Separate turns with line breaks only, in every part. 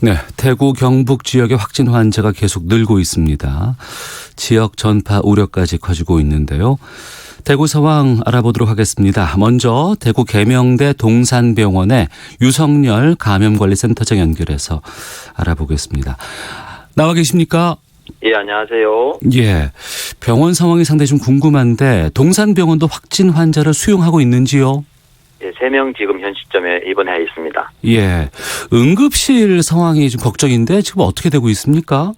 네, 대구 경북 지역의 확진 환자가 계속 늘고 있습니다. 지역 전파 우려까지 커지고 있는데요. 대구 상황 알아보도록 하겠습니다. 먼저 대구 계명대 동산병원의 유성열 감염관리센터장 연결해서 알아보겠습니다. 나와 계십니까?
예, 안녕하세요.
예, 병원 상황이 상당히 좀 궁금한데 동산병원도 확진 환자를 수용하고 있는지요?
예, 3명 지금 현 시점에 입원해 있습니다.
예, 응급실 상황이 좀 걱정인데 지금 어떻게 되고 있습니까?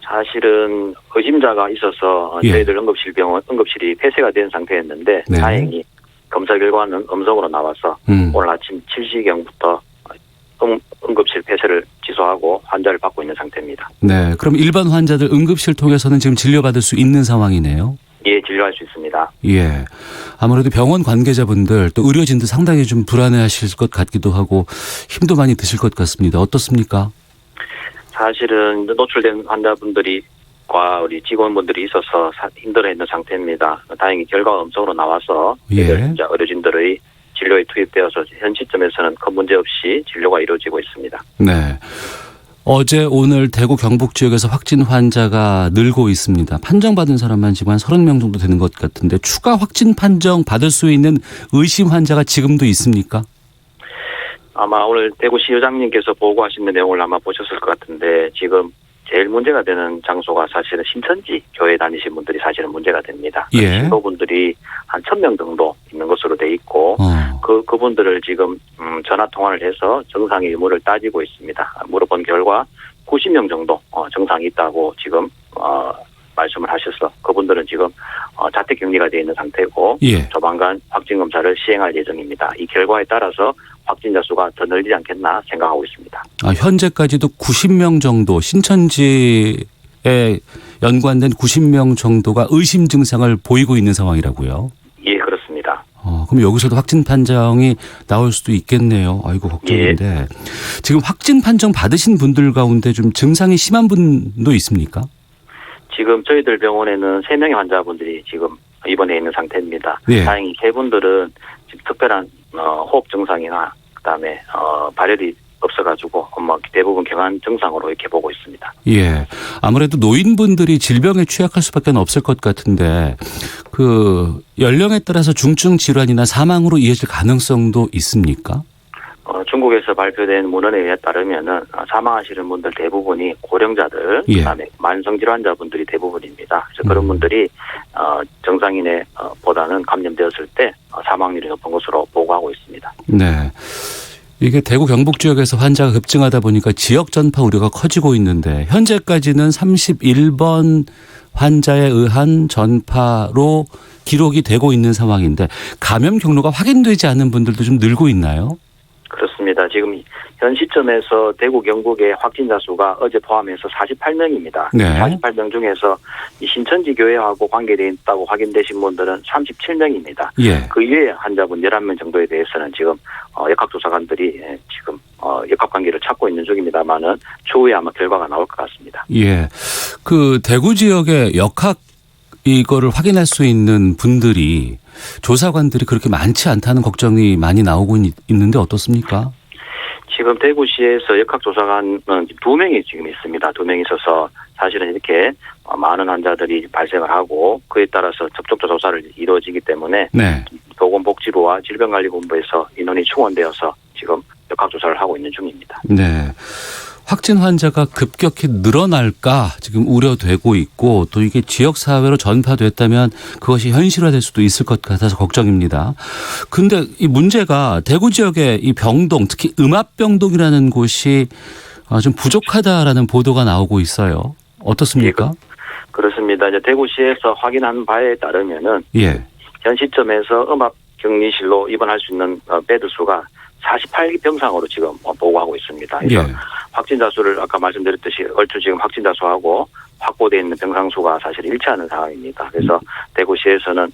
사실은 의심자가 있어서
예.
저희들 응급실이 폐쇄가 된 상태였는데
네.
다행히 검사 결과는 음성으로 나와서 오늘 아침 7시경부터 응급실 폐쇄를 취소하고 환자를 받고 있는 상태입니다.
네, 그럼 일반 환자들 응급실 통해서는 지금 진료받을 수 있는 상황이네요.
예, 진료할 수 있습니다.
예, 아무래도 병원 관계자분들 또 의료진도 상당히 좀 불안해하실 것 같기도 하고 힘도 많이 드실 것 같습니다. 어떻습니까?
사실은 노출된 환자분들과 우리 직원분들이 있어서 힘들어했는 상태입니다. 다행히 결과가 음성으로 나와서
예.
의료진들의 진료에 투입되어서 현 시점에서는 큰 문제 없이 진료가 이루어지고 있습니다.
네. 어제 오늘 대구 경북 지역에서 확진 환자가 늘고 있습니다. 판정받은 사람만 지금 한 30명 정도 되는 것 같은데 추가 확진 판정 받을 수 있는 의심 환자가 지금도 있습니까?
아마 오늘 대구시의장님께서 보고하시는 내용을 아마 보셨을 것 같은데 지금 제일 문제가 되는 장소가 사실은 신천지 교회 다니신 분들이 사실은 문제가 됩니다.
예.
신도분들이 한 1,000명 정도 있는 것으로 돼 있고 그분들을 지금 전화 통화를 해서 정상의 의무를 따지고 있습니다. 물어본 결과 90명 정도 정상이 있다고 지금 말씀을 하셔서 그분들은 지금 자택격리가 되어 있는 상태고
예.
조만간 확진검사를 시행할 예정입니다. 이 결과에 따라서 확진자 수가 더 늘지 않겠나 생각하고 있습니다.
현재까지도 90명 정도 신천지에 연관된 90명 정도가 의심 증상을 보이고 있는 상황이라고요?
예, 그렇습니다.
그럼 여기서도 확진 판정이 나올 수도 있겠네요. 아이고 걱정인데. 예. 지금 확진 판정 받으신 분들 가운데 좀 증상이 심한 분도 있습니까? 지금
저희들 병원에는 3명의 환자분들이 지금 입원해 있는 상태입니다.
예.
다행히 3분들은 지금 특별한 호흡 증상이나 그다음에 발열이 없어가지고 대부분 경한 증상으로 이렇게 보고 있습니다.
예, 아무래도 노인분들이 질병에 취약할 수밖에 없을 것 같은데 그 연령에 따라서 중증 질환이나 사망으로 이어질 가능성도 있습니까?
중국에서 발표된 문헌에 의해 따르면은 사망하시는 분들 대부분이 고령자들,
예.
그다음에 만성 질환자분들이 대부분입니다. 그래서 그런 분들이 정상인에 보다는 감염되었을 때 사망률이 높은 것으로 보고하고 있습니다.
네. 이게 대구 경북 지역에서 환자가 급증하다 보니까 지역 전파 우려가 커지고 있는데 현재까지는 31번 환자에 의한 전파로 기록이 되고 있는 상황인데 감염 경로가 확인되지 않은 분들도 좀 늘고 있나요?
그렇습니다. 지금 현 시점에서 대구 경북의 확진자 수가 어제 포함해서 48명입니다.
네.
48명 중에서 이 신천지 교회하고 관계되어 있다고 확인되신 분들은 37명입니다.
예.
그 이외에 환자분 11명 정도에 대해서는 지금 역학조사관들이 지금 역학관계를 찾고 있는 중입니다만은 추후에 아마 결과가 나올 것 같습니다.
예. 그 대구 지역의 역학 이거를 확인할 수 있는 분들이 조사관들이 그렇게 많지 않다는 걱정이 많이 나오고 있는데 어떻습니까?
지금 대구시에서 역학조사관은 2명이 지금 있습니다. 2명이 있어서 사실은 이렇게 많은 환자들이 발생을 하고 그에 따라서 접촉자 조사를 이루어지기 때문에
네.
보건복지부와 질병관리본부에서 인원이 충원되어서 지금 역학조사를 하고 있는 중입니다.
네. 확진 환자가 급격히 늘어날까 지금 우려되고 있고 또 이게 지역사회로 전파됐다면 그것이 현실화될 수도 있을 것 같아서 걱정입니다. 근데 이 문제가 대구 지역의 이 병동 특히 음압병동이라는 곳이 좀 부족하다라는 보도가 나오고 있어요. 어떻습니까?
예, 그렇습니다. 이제 대구시에서 확인한 바에 따르면은
예.
현 시점에서 음압격리실로 입원할 수 있는 베드 수가 48기 병상으로 지금 보고하고 있습니다. 그래서
예.
확진자 수를 아까 말씀드렸듯이 얼추 지금 확진자 수하고 확보되어 있는 병상 수가 사실 일치하는 상황입니다. 그래서 대구시에서는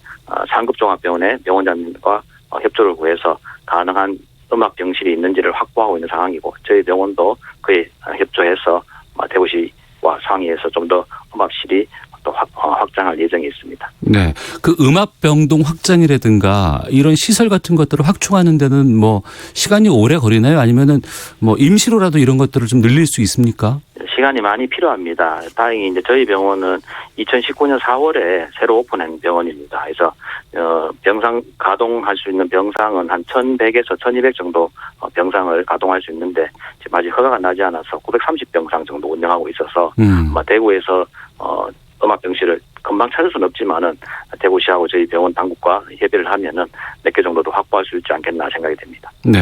상급종합병원의 병원장님과 협조를 구해서 가능한 음압병실이 있는지를 확보하고 있는 상황이고 저희 병원도 그에 협조해서 대구시와 상의해서 좀 더 음압실이 또 확장할 예정이 있습니다.
네, 그 음압병동 확장이라든가 이런 시설 같은 것들을 확충하는 데는 뭐 시간이 오래 걸리나요? 아니면은 뭐 임시로라도 이런 것들을 좀 늘릴 수 있습니까?
시간이 많이 필요합니다. 다행히 이제 저희 병원은 2019년 4월에 새로 오픈한 병원입니다. 그래서 병상 가동할 수 있는 병상은 한 1,100에서 1,200 정도 병상을 가동할 수 있는데 지금 아직 허가가 나지 않아서 930병상 정도 운영하고 있어서 아마 대구에서 음압병실을 금방 찾을 수는 없지만은 대구시하고 저희 병원 당국과 협의를 하면은 몇 개 정도도 확보할 수 있지 않겠나 생각이 됩니다.
네.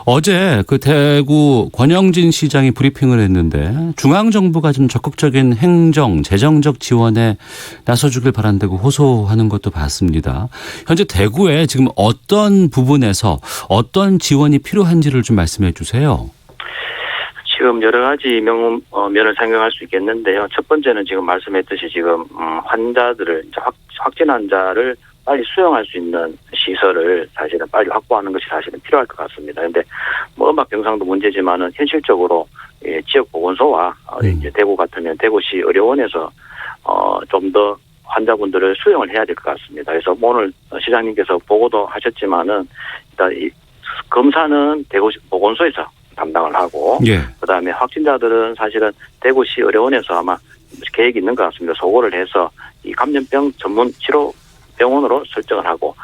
어제 그 대구 권영진 시장이 브리핑을 했는데 중앙정부가 좀 적극적인 행정, 재정적 지원에 나서주길 바란다고 호소하는 것도 봤습니다. 현재 대구에 지금 어떤 부분에서 어떤 지원이 필요한지를 좀 말씀해 주세요.
지금 여러 가지 면을 생각할 수 있겠는데요. 첫 번째는 지금 말씀했듯이 지금 환자들을 이제 확진 환자를 빨리 수용할 수 있는 시설을 사실은 빨리 확보하는 것이 사실은 필요할 것 같습니다. 그런데 뭐 음압 병상도 문제지만은 현실적으로 지역 보건소와 이제 대구 같으면 대구시 의료원에서 좀 더 환자분들을 수용을 해야 될 것 같습니다. 그래서 오늘 시장님께서 보고도 하셨지만은 일단 이 검사는 대구시 보건소에서 담당을 하고 그다음에 확진자들은 사실은 대구시 의료원에서 아마 계획이 있는 것 같습니다. 소거를 해서 이 감염병 전문 치료 병원으로 설정을 하고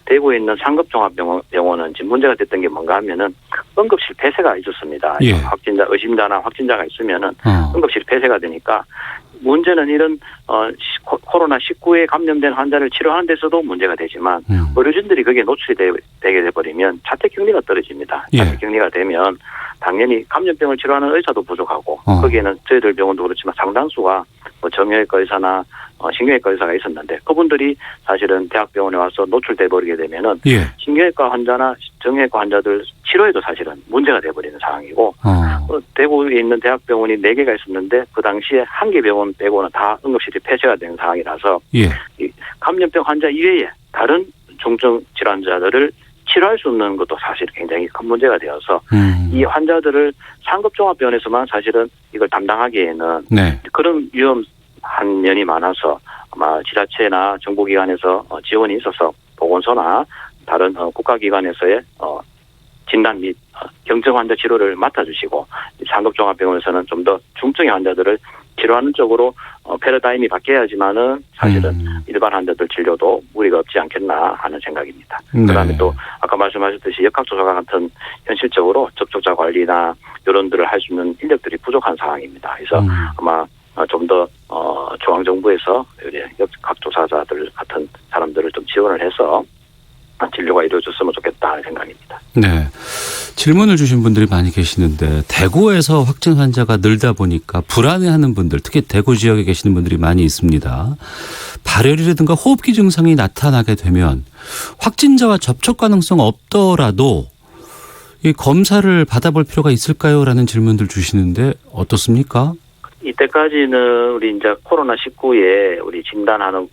대구에 있는 상급종합병원은 지금 문제가 됐던 게 뭔가 하면은 응급실 폐쇄가 있었습니다. 확진자 의심자나 확진자가 있으면은 응급실 폐쇄가 되니까 문제는 이런 코로나19에 감염된 환자를 치료하는 데서도 문제가 되지만 의료진들이 거기에 노출이 되게 돼버리면 자택격리가 떨어집니다. 자택격리가 되면 당연히 감염병을 치료하는 의사도 부족하고 거기에는 저희들 병원도 그렇지만 상당수가 뭐 정형외과 의사나 신경외과 의사가 있었는데 그분들이 사실은 대학병원에 와서 노출돼 버리게 되면은 신경외과 환자나 정형외과 환자들 치료에도 사실은 문제가 돼버리는 상황이고 대구에 있는 대학병원이 4개가 있었는데 그 당시에 1개 병원 빼고는 다 응급실이 폐쇄가 된 상황이라서 이 감염병 환자 이외에 다른 중증 질환자들을 치료할 수 없는 것도 사실 굉장히 큰 문제가 되어서 이 환자들을 상급종합병원에서만 사실은 이걸 담당하기에는 그런 위험한 면이 많아서 아마 지자체나 정부기관에서 지원이 있어서 보건소나 다른 국가기관에서의 진단 및 경증 환자 치료를 맡아주시고 상급종합병원에서는 좀 더 중증의 환자들을 치료하는 쪽으로 패러다임이 바뀌어야지만은 사실은 일반 환자들 진료도 무리가 없지 않겠나 하는 생각입니다. 그다음에 또 아까 말씀하셨듯이 역학조사 같은 현실적으로 접촉자 관리나 이런들을 할 수 있는 인력들이 부족한 상황입니다. 그래서 아마 좀 더 중앙정부에서 역학조사자들 같은 사람들을 좀 지원을 해서 진료가 이루어졌으면 좋겠다 하는 생각입니다.
네. 질문을 주신 분들이 많이 계시는데 대구에서 확진 환자가 늘다 보니까 불안해하는 분들 특히 대구 지역에 계시는 분들이 많이 있습니다. 발열이라든가 호흡기 증상이 나타나게 되면 확진자와 접촉 가능성 없더라도 이 검사를 받아볼 필요가 있을까요? 라는 질문들 주시는데 어떻습니까?
이때까지는 우리 이제 코로나19에 우리 진단하는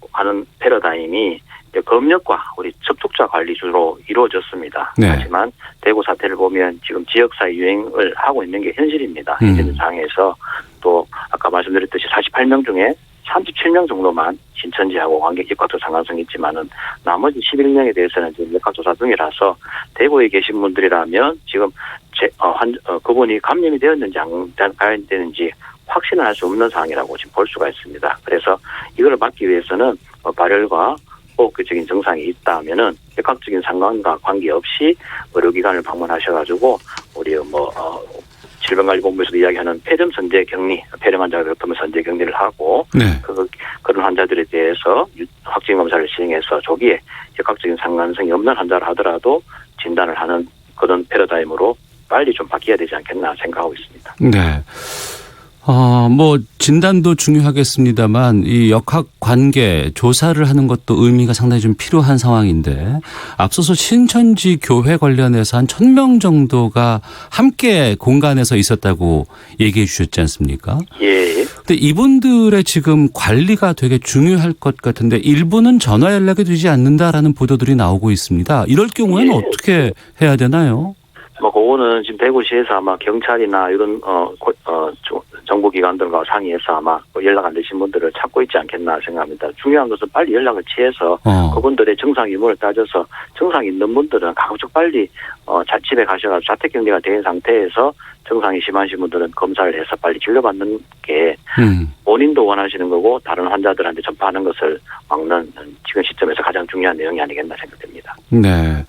패러다임이 검역과 우리 접촉자 관리 주로 이루어졌습니다. 하지만 대구 사태를 보면 지금 지역사회 유행을 하고 있는 게 현실입니다. 현실 상황에서 또 아까 말씀드렸듯이 48명 중에 37명 정도만 신천지하고 역학조사 상관성이 있지만은 나머지 11명에 대해서는 지금 역학조사 중이라서 대구에 계신 분들이라면 지금 그분이 감염이 되었는지 안 되는지 확신을 할 수 없는 상황이라고 지금 볼 수가 있습니다. 그래서 이걸 막기 위해서는 발열과 호흡기적인 증상이 있다면은 역학적인 상관과 관계없이 의료기관을 방문하셔가지고 우리 질병관리본부에서도 이야기하는 폐렴 선제 격리, 폐렴 환자가 그렇다면 선제 격리를 하고 그런 환자들에 대해서 확진 검사를 시행해서 조기에 역학적인 상관성이 없는 환자를 하더라도 진단을 하는 그런 패러다임으로 빨리 좀 바뀌어야 되지 않겠나 생각하고 있습니다.
네. 진단도 중요하겠습니다만 이 역학 관계 조사를 하는 것도 의미가 상당히 좀 필요한 상황인데 앞서서 신천지 교회 관련해서 한 1,000명 정도가 함께 공간에서 있었다고 얘기해 주셨지 않습니까? 근데 이분들의 지금 관리가 되게 중요할 것 같은데 일부는 전화 연락이 되지 않는다라는 보도들이 나오고 있습니다. 이럴 경우에는 어떻게 해야 되나요?
그거는 지금 대구시에서 아마 경찰이나 이런 정부기관들과 상의해서 아마 연락 안 되신 분들을 찾고 있지 않겠나 생각합니다. 중요한 것은 빨리 연락을 취해서 그분들의 증상 유무를 따져서 증상이 있는 분들은 가급적 빨리 집에 가셔서 자택격리가 된 상태에서 증상이 심하신 분들은 검사를 해서 빨리 진료받는 게 본인도 원하시는 거고 다른 환자들한테 전파하는 것을 막는 지금 시점에서 가장 중요한 내용이 아니겠나 생각됩니다.
네.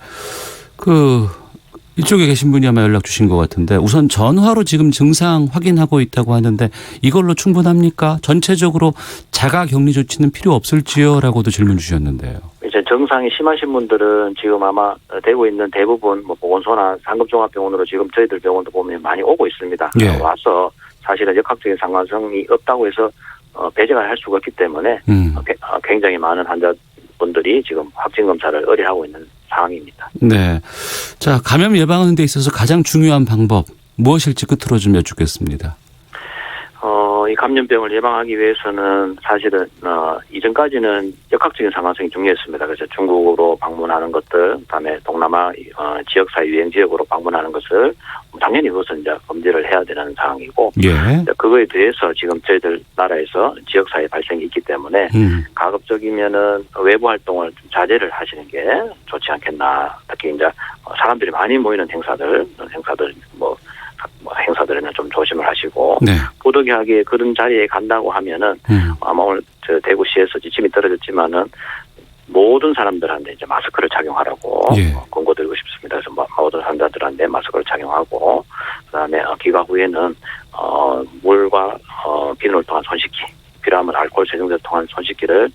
이쪽에 계신 분이 아마 연락 주신 것 같은데 우선 전화로 지금 증상 확인하고 있다고 하는데 이걸로 충분합니까? 전체적으로 자가 격리 조치는 필요 없을지요? 라고도 질문 주셨는데요.
이제 증상이 심하신 분들은 지금 아마 대구에 있는 대부분 보건소나 상급종합병원으로 지금 저희들 병원도 보면 많이 오고 있습니다.
예.
와서 사실은 역학적인 상관성이 없다고 해서 배제를 할 수가 없기 때문에 굉장히 많은 환자분들이 지금 확진 검사를 의뢰하고 있는 상황입니다.
네. 자, 감염 예방하는 데 있어서 가장 중요한 방법 무엇일지 끝으로 좀 여쭙겠습니다.
이 감염병을 예방하기 위해서는 사실은 이전까지는 역학적인 상황성이 중요했습니다. 그래서 중국으로 방문하는 것들, 그다음에 동남아 지역사회 유행 지역으로 방문하는 것을 당연히 그것은 이제 금지를 해야 되는 상황이고,
예.
그거에 대해서 지금 저희들 나라에서 지역사회 발생이 있기 때문에 가급적이면은 외부 활동을 좀 자제를 하시는 게 좋지 않겠나. 특히 이제 사람들이 많이 모이는 행사들 행사들에는 좀 조심을 하시고,
네.
부득이하게 그런 자리에 간다고 하면은 아마 오늘 저 대구시에서 지침이 떨어졌지만은 모든 사람들한테 이제 마스크를 착용하라고
예.
권고드리고 싶습니다. 그래서 모든 환자들한테 마스크를 착용하고, 그다음에 귀가 후에는 물과 비누를 통한 손 씻기, 필요하면 알코올 세정제를 통한 손 씻기를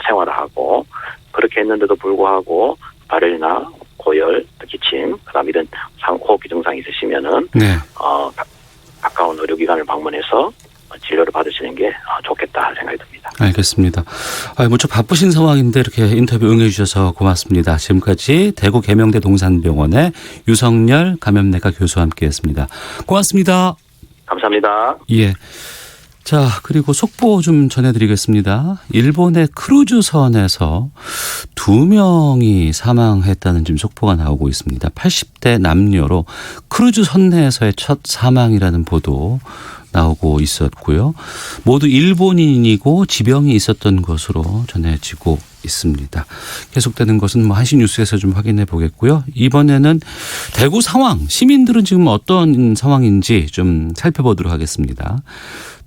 생활화하고, 그렇게 했는데도 불구하고 발열이나 고열, 기침, 그다음 이런 호흡기 증상이 있으시면은
네.
가까운 의료기관을 방문해서 진료를 받으시는 게 좋겠다 생각이 듭니다.
알겠습니다. 무척 바쁘신 상황인데 이렇게 인터뷰 응해 주셔서 고맙습니다. 지금까지 대구 계명대 동산병원의 유성열 감염내과 교수와 함께했습니다. 고맙습니다.
감사합니다.
예. 자, 그리고 속보 좀 전해드리겠습니다. 일본의 크루즈선에서 2명이 사망했다는 지금 속보가 나오고 있습니다. 80대 남녀로 크루즈선 내에서의 첫 사망이라는 보도 나오고 있었고요. 모두 일본인이고 지병이 있었던 것으로 전해지고 있습니다. 계속되는 것은 한시뉴스에서 좀 확인해 보겠고요. 이번에는 대구 상황, 시민들은 지금 어떤 상황인지 좀 살펴보도록 하겠습니다.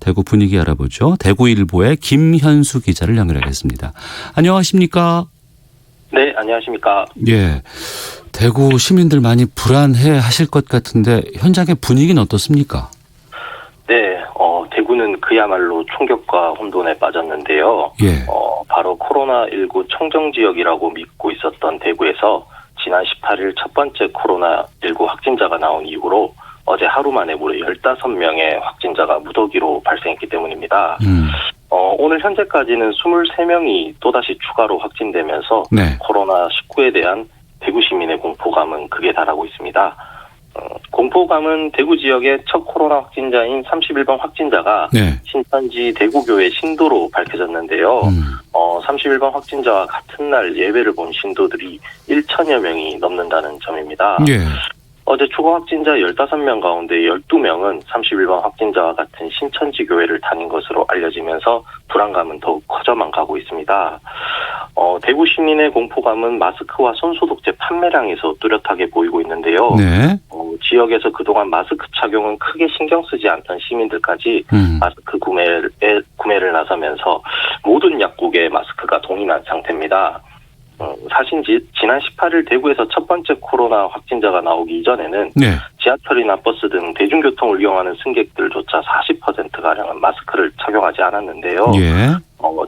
대구 분위기 알아보죠. 대구일보의 김현수 기자를 연결하겠습니다. 안녕하십니까?
네, 안녕하십니까?
예. 대구 시민들 많이 불안해 하실 것 같은데 현장의 분위기는 어떻습니까?
네, 대구는 그야말로 충격과 혼돈에 빠졌는데요.
예.
바로 코로나19 청정지역이라고 믿고 있었던 대구에서 지난 18일 첫 번째 코로나19 확진자가 나온 이후로 어제 하루 만에 무려 15명의 확진자가 무더기로 발생했기 때문입니다. 오늘 현재까지는 23명이 또다시 추가로 확진되면서
네.
코로나19에 대한 대구 시민의 공포감은 극에 달하고 있습니다. 공포감은 대구 지역의 첫 코로나 확진자인 31번 확진자가
네.
신천지 대구교회 신도로 밝혀졌는데요. 31번 확진자와 같은 날 예배를 본 신도들이 1천여 명이 넘는다는 점입니다.
예.
어제 추가 확진자 15명 가운데 12명은 31번 확진자와 같은 신천지 교회를 다닌 것으로 알려지면서 불안감은 더욱 커져만 가고 있습니다. 대구 시민의 공포감은 마스크와 손소독제 판매량에서 뚜렷하게 보이고 있는데요.
네.
지역에서 그동안 마스크 착용은 크게 신경 쓰지 않던 시민들까지 마스크 구매를 나서면서 모든 약국에 마스크가 동인한 상태입니다. 사실 지난 18일 대구에서 첫 번째 코로나 확진자가 나오기 이전에는
네. 지하철이나
버스 등 대중교통을 이용하는 승객들조차 40%가량은 마스크를 착용하지 않았는데요.
예.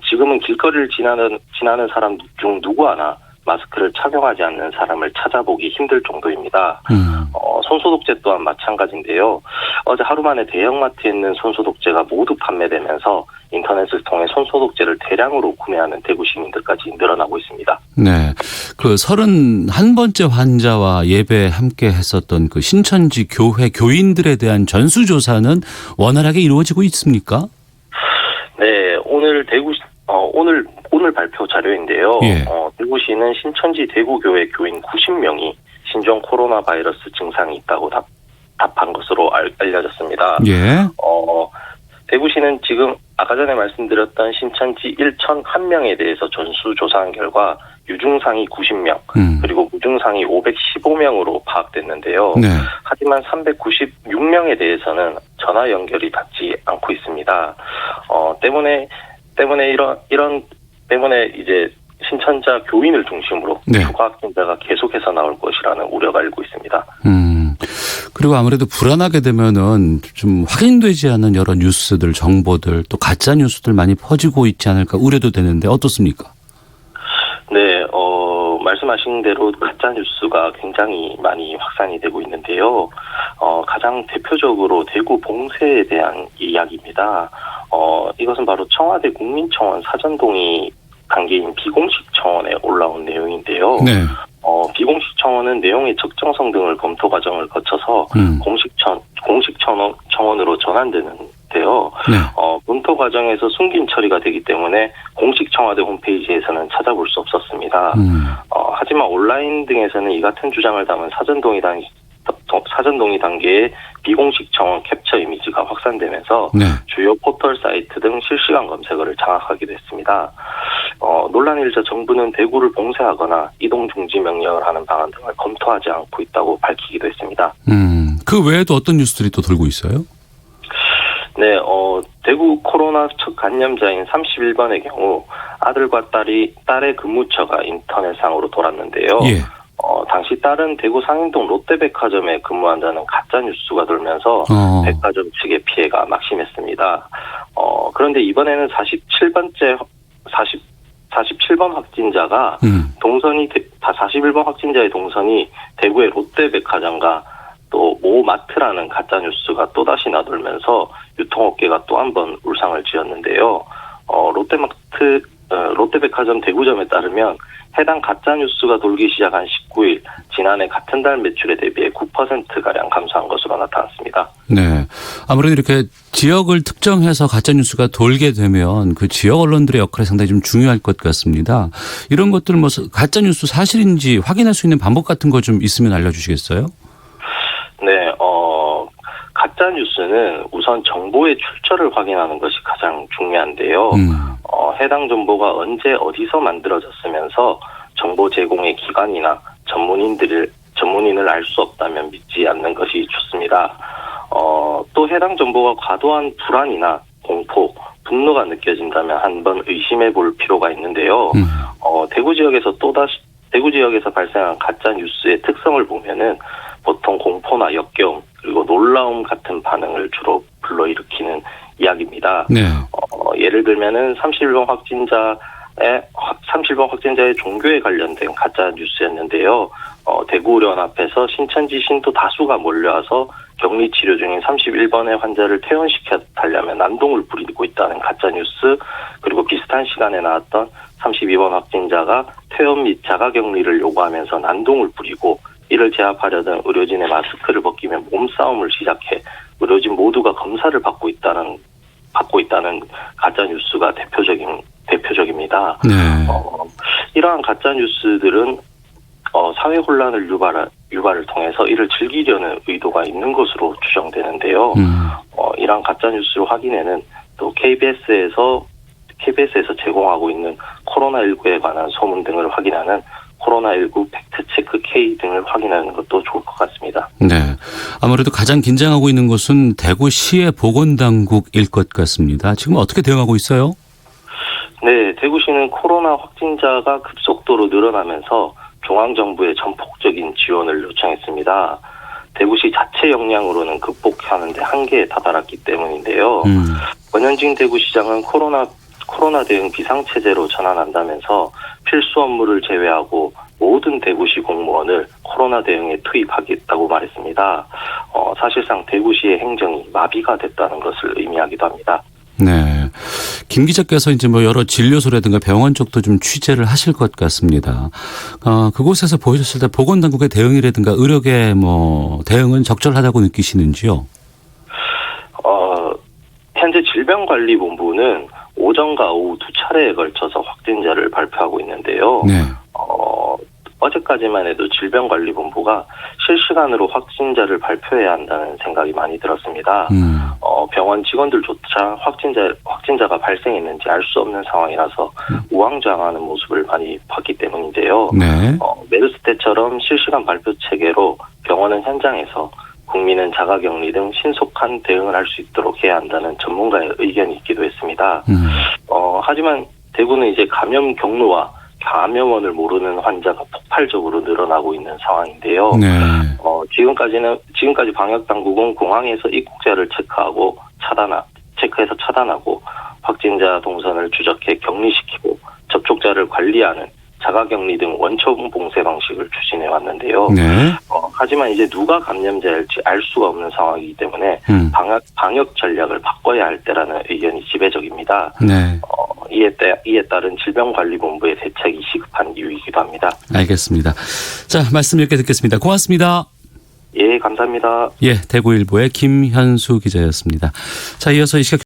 지금은 길거리를 지나는 사람 중 누구 하나 마스크를 착용하지 않는 사람을 찾아보기 힘들 정도입니다. 손소독제 또한 마찬가지인데요. 어제 하루 만에 대형마트에 있는 손소독제가 모두 판매되면서 인터넷을 통해 손소독제를 대량으로 구매하는 대구 시민들까지 늘어나고 있습니다.
네. 그 31번째 환자와 예배 함께 했었던 그 신천지 교회 교인들에 대한 전수조사는 원활하게 이루어지고 있습니까?
네. 오늘 발표 자료인데요.
예.
대구시는 신천지 대구교회 교인 90명이 신종 코로나 바이러스 증상이 있다고 답한 것으로 알려졌습니다.
예.
대구시는 지금 아까 전에 말씀드렸던 신천지 1,001명에 대해서 전수조사한 결과 유증상이 90명, 그리고 무증상이 515명으로 파악됐는데요. 네. 하지만 396명에 대해서는 전화 연결이 닿지 않고 있습니다. 때문에 이제 신천자 교인을 중심으로 추가 확진자가 계속해서 나올 것이라는 우려가 일고 있습니다.
그리고 아무래도 불안하게 되면은 좀 확인되지 않은 여러 뉴스들, 정보들, 또 가짜 뉴스들 많이 퍼지고 있지 않을까 우려도 되는데 어떻습니까?
네, 말씀하신 대로 가짜 뉴스가 굉장히 많이 확산이 되고 있는데요. 가장 대표적으로 대구 봉쇄에 대한 이야기입니다. 이것은 바로 청와대 국민청원 사전동의 단계인 비공식 청원에 올라온 내용인데요. 네. 비공식 청원은 내용의 적정성 등을 검토 과정을 거쳐서 공식 청원으로 전환되는데요. 네. 검토 과정에서 숨긴 처리가 되기 때문에 공식 청와대 홈페이지에서는 찾아볼 수 없었습니다. 하지만 온라인 등에서는 이 같은 주장을 담은 사전동의 단계의 비공식 청원 캡처 이미지가 확산되면서 네. 주요 포털 사이트 등 실시간 검색어를 장악하기도 했습니다. 논란이 일자 정부는 대구를 봉쇄하거나 이동 중지 명령을 하는 방안 등을 검토하지 않고 있다고 밝히기도 했습니다.
그 외에도 어떤 뉴스들이 또 돌고 있어요?
네, 대구 코로나 첫 감염자인 31번의 경우 아들과 딸의 근무처가 인터넷상으로 돌았는데요. 예. 당시 딸은 대구 상인동 롯데백화점에 근무한다는 가짜 뉴스가 돌면서 백화점 측의 피해가 막심했습니다. 그런데 이번에는 47번 확진자가 동선이 41번 확진자의 동선이 대구의 롯데백화점과 또 모마트라는 가짜 뉴스가 또다시 나돌면서 유통업계가 또 한 번 울상을 지었는데요. 롯데백화점 대구점에 따르면 해당 가짜 뉴스가 돌기 시작한 19일 지난해 같은 달 매출에 대비해 9%가량 감소한 것으로 나타났습니다.
네, 아무래도 이렇게 지역을 특정해서 가짜 뉴스가 돌게 되면 그 지역 언론들의 역할이 상당히 좀 중요할 것 같습니다. 이런 것들 뭐 가짜 뉴스 사실인지 확인할 수 있는 방법 같은 거 좀 있으면 알려주시겠어요?
네, 가짜 뉴스는 우선 정보의 출처를 확인하는 것이 가장 중요한데요. 해당 정보가 언제 어디서 만들어졌으면서 정보 제공의 기관이나 전문인을 알 수 없다면 믿지 않는 것이 좋습니다. 또 해당 정보가 과도한 불안이나 공포, 분노가 느껴진다면 한번 의심해 볼 필요가 있는데요. 대구 지역에서 발생한 가짜 뉴스의 특성을 보면은 보통 공포나 역겨움 그리고 놀라움 같은 반응을 주로 불러일으키는 이야기입니다. 네. 예를 들면은 31번 확진자의 종교에 관련된 가짜 뉴스였는데요. 대구의료원앞에서 신천지 신도 다수가 몰려와서 격리 치료 중인 31번의 환자를 퇴원시켜 달라면 난동을 부리고 있다는 가짜 뉴스, 그리고 비슷한 시간에 나왔던 32번 확진자가 퇴원 및 자가격리를 요구하면서 난동을 부리고 이를 제압하려던 의료진의 마스크를 벗기며 몸싸움을 시작해 의료진 모두가 검사를 받고 있다는 가짜 뉴스가 대표적입니다. 네. 이러한 가짜 뉴스들은 사회 혼란을 유발을 통해서 이를 즐기려는 의도가 있는 것으로 추정되는데요. 이러한 가짜 뉴스를 확인에는 또 KBS에서 제공하고 있는 코로나19에 관한 소문 등을 확인하는 코로나19 팩트체크 K 등을 확인하는 것도 좋을 것 같습니다.
네, 아무래도 가장 긴장하고 있는 곳은 대구시의 보건당국일 것 같습니다. 지금 어떻게 대응하고 있어요?
네, 대구시는 코로나 확진자가 급속도로 늘어나면서 중앙정부의 전폭적인 지원을 요청했습니다. 대구시 자체 역량으로는 극복하는 데 한계에 다다랐기 때문인데요. 권현진 대구시장은 코로나 대응 비상체제로 전환한다면서 필수 업무를 제외하고 모든 대구시 공무원을 코로나 대응에 투입하겠다고 말했습니다. 사실상 대구시의 행정이 마비가 됐다는 것을 의미하기도 합니다.
네, 김 기자께서 이제 뭐 여러 진료소라든가 병원 쪽도 좀 취재를 하실 것 같습니다. 그곳에서 보셨을 때 보건당국의 대응이라든가 의료계 뭐 대응은 적절하다고 느끼시는지요?
현재 질병관리본부는 오전과 오후 두 차례에 걸쳐서 확진자를 발표하고 있는데요. 네. 어제까지만 해도 질병관리본부가 실시간으로 확진자를 발표해야 한다는 생각이 많이 들었습니다. 병원 직원들조차 확진자가 발생했는지 알 수 없는 상황이라서 우왕좌왕하는 모습을 많이 봤기 때문인데요.
네.
메르스 때처럼 실시간 발표 체계로 병원은 현장에서 국민은 자가격리 등 신속한 대응을 할 수 있도록 해야 한다는 전문가의 의견이 있기도 했습니다. 하지만 대구는 이제 감염 경로와 감염원을 모르는 환자가 폭발적으로 늘어나고 있는 상황인데요.
네.
지금까지 방역 당국은 공항에서 입국자를 체크해서 차단하고 확진자 동선을 추적해 격리시키고 접촉자를 관리하는 자가격리 등 원천 봉쇄 방식을 추진해 왔는데요.
네.
하지만 이제 누가 감염자일지 알 수가 없는 상황이기 때문에 방역 전략을 바꿔야 할 때라는 의견이 지배적입니다.
네.
이에 따른 질병관리본부의 대책이 시급한 이유이기도 합니다.
알겠습니다. 자, 말씀 이렇게 듣겠습니다. 고맙습니다.
예, 감사합니다.
예, 대구일보의 김현수 기자였습니다. 자, 이어서 이 시각